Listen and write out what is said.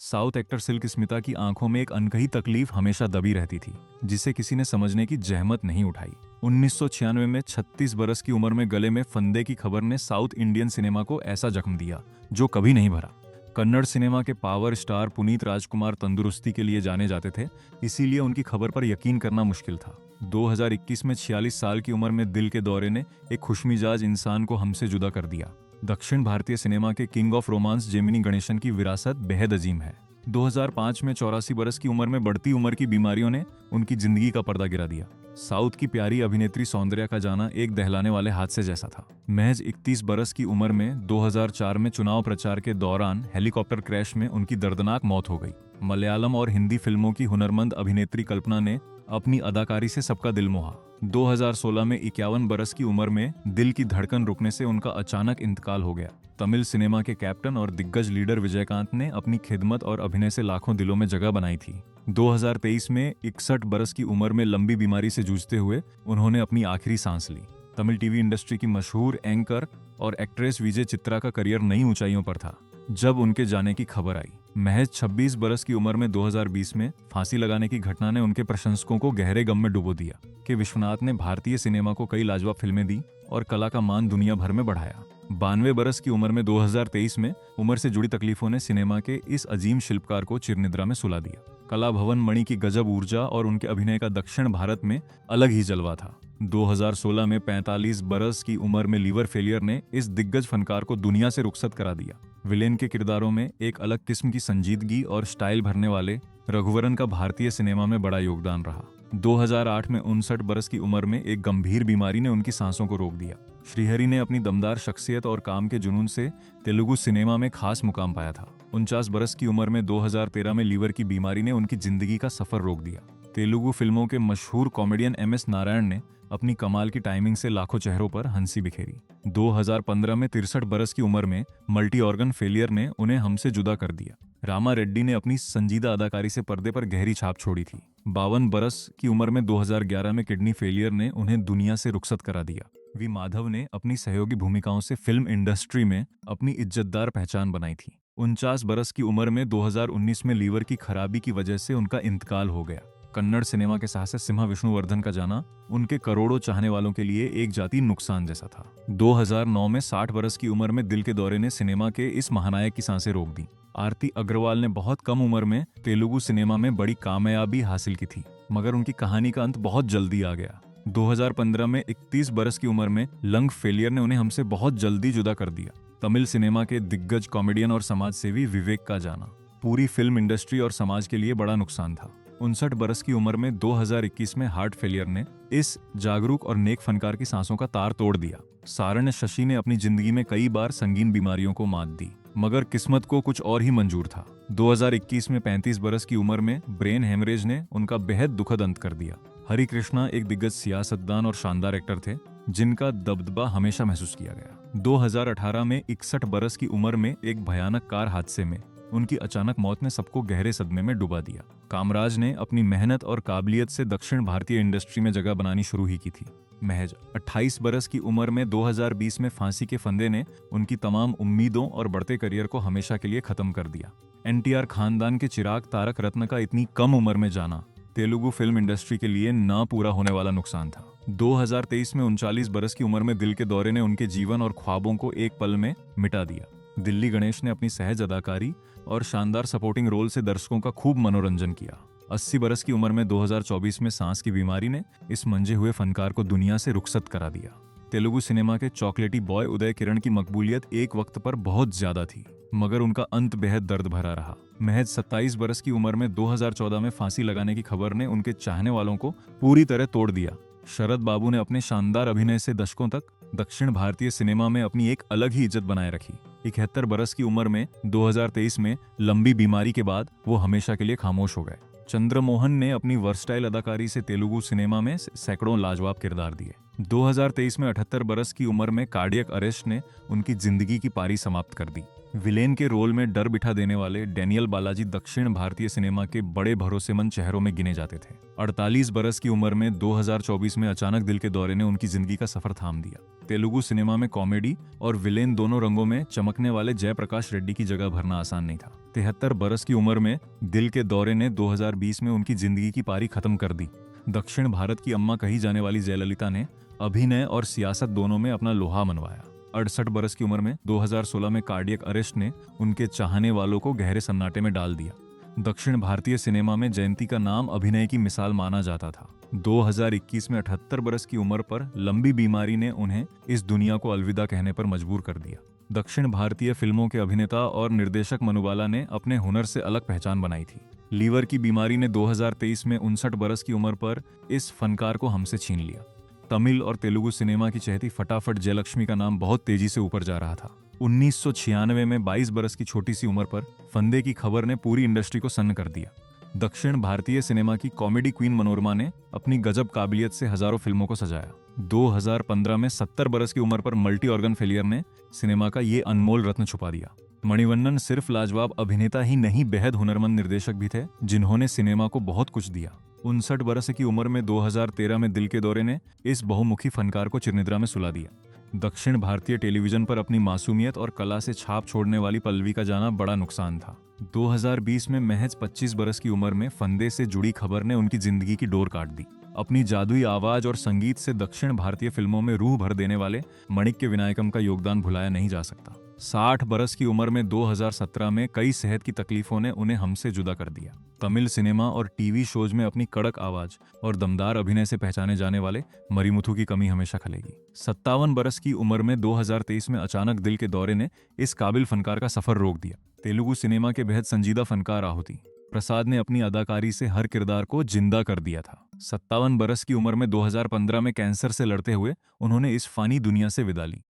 South actor silk Smita की आंखों में एक अनकही तकलीफ हमेशा दबी रहती थी, जिसे किसी ने समझने की जहमत नहीं उठाई। 1996 में 36 बरस की उम्र में गले में फंदे की खबर ने साउथ इंडियन सिनेमा को ऐसा जख्म दिया जो कभी नहीं भरा। कन्नड़ सिनेमा के पावर स्टार पुनीत राजकुमार तंदुरुस्ती के लिए जाने जाते थे, इसीलिए उनकी खबर पर यकीन करना मुश्किल था। 2021 में 46 साल की उम्र में दिल के दौरे ने एक खुशमिजाज इंसान को हमसे जुदा कर दिया। दक्षिण भारतीय सिनेमा के king of romance Gemini Ganesan की विरासत बेहद अजीम है। 2005 में 84 बरस की उम्र में बढ़ती उम्र की बीमारियों ने उनकी जिंदगी का पर्दा गिरा दिया। साउथ की प्यारी अभिनेत्री सौंदर्या का जाना एक दहलाने वाले हादसे जैसा था। महज 31 बरस की उम्र में 2004 में चुनाव प्रचार के दौरान हेलीकॉप्टर क्रैश में उनकी दर्दनाक मौत हो गई। मलयालम और हिंदी फिल्मों की हुनरमंद अभिनेत्री कल्पना ने अपनी अदाकारी से सबका दिल मोहा। 2016 में 51 बरस की उम्र में दिल की धड़कन रुकने से उनका अचानक इंतकाल हो गया। तमिल सिनेमा के कैप्टन और दिग्गज लीडर विजयकांत ने अपनी खिदमत और अभिनय से लाखों दिलों में जगह बनाई थी। 2023 में 61 बरस की उम्र में लंबी बीमारी से जूझते हुए उन्होंने अपनी आखिरी सांस ली। तमिल टीवी इंडस्ट्री की मशहूर एंकर और एक्ट्रेस विजय चित्रा का करियर नई ऊंचाइयों पर था जब उनके जाने की खबर आई। महज 26 बरस की उम्र में 2020 में फांसी लगाने की घटना ने उनके प्रशंसकों को गहरे गम में डुबो दिया। के विश्वनाथ ने भारतीय सिनेमा को कई लाजवाब फिल्में दी और कला का मान दुनिया भर में बढ़ाया। 92 बरस की उम्र में 2023 में उम्र से जुड़ी तकलीफों ने सिनेमा के इस अजीम शिल्पकार को चिरनिद्रा में सुला दिया। कला भवन मणि की गजब ऊर्जा और उनके अभिनय का दक्षिण भारत में अलग ही जलवा था। 2016 में 45 बरस की उम्र में लीवर फेलियर ने इस दिग्गज फनकार को दुनिया से रुखसत करा दिया। विलेन के किरदारों में एक अलग किस्म की संजीदगी और स्टाइल भरने वाले रघुवरन का भारतीय सिनेमा में बड़ा योगदान रहा। 2008 में 59 बरस की उम्र में एक गंभीर बीमारी ने उनकी सांसों को रोक दिया। श्रीहरि ने अपनी दमदार शख्सियत और काम के जुनून से तेलुगु सिनेमा में खास मुकाम पाया था। 49 बरस की उम्र में 2013 में लीवर की बीमारी ने उनकी जिंदगी का सफर रोक दिया। तेलुगु फिल्मों के मशहूर कॉमेडियन MS नारायण ने अपनी कमाल की टाइमिंग से लाखों चेहरों पर हंसी बिखेरी। 2015 में 63 बरस की उम्र में मल्टी ऑर्गन फेलियर ने उन्हें हमसे जुदा कर दिया। रामा रेड्डी ने अपनी संजीदा अदाकारी से पर्दे पर गहरी छाप छोड़ी थी। 52 बरस की उम्र में 2011 में किडनी फेलियर ने उन्हें दुनिया से रुखसत करा दिया। वी माधव ने अपनी सहयोगी भूमिकाओं से फिल्म इंडस्ट्री में अपनी इज्जतदार पहचान बनाई थी। 49 बरस की उम्र में 2019 में लीवर की खराबी की वजह से उनका इंतकाल हो गया। कन्नड़ सिनेमा के साहस सिम्हा विष्णुवर्धन का जाना उनके करोड़ों चाहने वालों के लिए एक जाती नुकसान जैसा था। 2009 में 60 बरस की उम्र में दिल के दौरे ने सिनेमा के इस महानायक की सांसें रोक दी। आरती अग्रवाल ने बहुत कम उम्र में तेलुगु सिनेमा में बड़ी कामयाबी हासिल की थी, मगर उनकी कहानी का अंत बहुत जल्दी आ गया। 2015 में 31 बरस की उम्र में लंग फेलियर ने उन्हें हमसे बहुत जल्दी जुदा कर दिया। तमिल सिनेमा के दिग्गज कॉमेडियन और समाजसेवी विवेक का जाना पूरी फिल्म इंडस्ट्री और समाज के लिए बड़ा नुकसान था। 59 बरस की उम्र में 2021 में हार्ट फेलियर ने इस जागरूक और नेक फनकार की सांसों का तार तोड़ दिया। सारण शशि ने अपनी जिंदगी में कई बार संगीन बीमारियों को मात दी, मगर किस्मत को कुछ और ही मंजूर था। 2021 में 35 बरस की उम्र में ब्रेन हेमरेज ने उनका बेहद दुखद अंत कर दिया। हरि कृष्णा एक दिग्गज सियासतदान और शानदार एक्टर थे, जिनका दबदबा हमेशा महसूस किया गया। 2018 में 61 बरस की उम्र में एक भयानक कार हादसे में उनकी अचानक मौत ने सबको गहरे सदमे में डुबा दिया। कामराज ने अपनी मेहनत और काबिलियत से दक्षिण भारतीय इंडस्ट्री में जगह बनानी शुरू ही की थी। महज 28 बरस की उम्र में 2020 में फांसी के फंदे ने उनकी तमाम उम्मीदों और बढ़ते करियर को हमेशा के लिए खत्म कर दिया। NTR खानदान के चिराग तारक रत्न का इतनी कम उम्र में जाना तेलुगु फिल्म इंडस्ट्री के लिए ना पूरा होने वाला नुकसान था। 2023 में 39 बरस की उम्र में दिल के दौरे ने उनके जीवन और ख्वाबों को एक पल में मिटा दिया। दिल्ली गणेश ने अपनी सहज अदाकारी और शानदार सपोर्टिंग रोल से दर्शकों का खूब मनोरंजन किया। 80 बरस की उम्र में 2024 में सांस की बीमारी ने इस मंजे हुए फनकार को दुनिया से रुखसत करा दिया। तेलुगु सिनेमा के चॉकलेटी बॉय उदय किरण की मकबूलियत एक वक्त पर बहुत ज्यादा थी, मगर उनका अंत बेहद दर्द भरा रहा। महज 27 बरस की उम्र में 2014 में फांसी लगाने की खबर ने उनके चाहने वालों को पूरी तरह तोड़ दिया। शरद बाबू ने अपने शानदार अभिनय से दशकों तक दक्षिण भारतीय सिनेमा में अपनी एक अलग ही इज्जत बनाए रखी। 71 बरस की उम्र में 2023 में लंबी बीमारी के बाद वो हमेशा के लिए खामोश हो गए। चंद्रमोहन ने अपनी वर्सटाइल अदाकारी से तेलुगु सिनेमा में सैकड़ों लाजवाब किरदार दिए। 2023 में 78 बरस की उम्र में कार्डियक अरेस्ट ने उनकी जिंदगी की पारी समाप्त कर दी। विलेन के रोल में डर बिठा देने वाले डैनियल बालाजी दक्षिण भारतीय सिनेमा के बड़े भरोसेमंद चेहरों में गिने जाते थे। 48 बरस की उम्र में 2024 में अचानक दिल के दौरे ने उनकी जिंदगी का सफर थाम दिया। तेलुगु सिनेमा में कॉमेडी और विलेन दोनों रंगों में चमकने वाले जयप्रकाश रेड्डी की जगह भरना आसान नहीं था। 73 बरस की उम्र में दिल के दौरे ने 2020 में उनकी जिंदगी की पारी खत्म कर दी। दक्षिण भारत की अम्मा कही जाने वाली जयललिता ने अभिनय और सियासत दोनों में अपना लोहा मनवाया। 68 बरस की उम्र में 2016 में कार्डियक अरेस्ट ने उनके चाहने वालों को गहरे सन्नाटे में डाल दिया। दक्षिण भारतीय सिनेमा में जयंती का नाम अभिनय की मिसाल माना जाता था। 2021 में 78 बरस की उम्र पर लंबी बीमारी ने उन्हें इस दुनिया को अलविदा कहने पर मजबूर कर दिया। दक्षिण भारतीय फिल्मों के अभिनेता और निर्देशक मनुबाला ने अपने हुनर से अलग पहचान बनाई थी। लीवर की बीमारी ने 2023 में 59 बरस की उम्र पर इस फनकार को हमसे छीन लिया। तमिल और तेलुगु सिनेमा की चहेती फटाफट जयलक्ष्मी का नाम बहुत तेजी से ऊपर जा रहा था। 1996 में 22 बरस की छोटी सी उम्र पर फंदे की खबर ने पूरी इंडस्ट्री को सन्न कर दिया। दक्षिण भारतीय सिनेमा की कॉमेडी क्वीन मनोरमा ने अपनी गजब काबिलियत से हजारों फिल्मों को सजाया। 2015 में 70 बरस की उम्र पर मल्टी ऑर्गन फेलियर ने सिनेमा का ये अनमोल रत्न छुपा दिया। मणिवन्नन सिर्फ लाजवाब अभिनेता ही नहीं, बेहद हुनरमंद निर्देशक भी थे जिन्होंने सिनेमा को बहुत कुछ दिया। 59 बरस की उम्र में 2013 में दिल के दौरे ने इस बहुमुखी फनकार को चिरनिद्रा में सुला दिया। दक्षिण भारतीय टेलीविजन पर अपनी मासूमियत और कला से छाप छोड़ने वाली पल्लवी का जाना बड़ा नुकसान था। 2020 में महज 25 बरस की उम्र में फंदे से जुड़ी खबर ने उनकी जिंदगी की डोर काट दी। अपनी जादुई आवाज और संगीत से दक्षिण भारतीय फिल्मों में रूह भर देने वाले मणिक्य विनायकम का योगदान भुलाया नहीं जा सकता। 60 बरस की उम्र में 2017 में कई सेहत की तकलीफों ने उन्हें हमसे जुदा कर दिया। तमिल सिनेमा और टीवी शोज में अपनी कड़क आवाज और दमदार अभिनय से पहचाने जाने वाले मरिमुथु की कमी हमेशा खलेगी। 57 बरस की उम्र में 2023 में अचानक दिल के दौरे ने इस काबिल फनकार का सफर रोक दिया। तेलुगु सिनेमा के बेहद संजीदा फनकार आहुति प्रसाद ने अपनी अदाकारी से हर किरदार को जिंदा कर दिया था। 57 बरस की उम्र में 2015 में कैंसर से लड़ते हुए उन्होंने इस फानी दुनिया से विदा ली।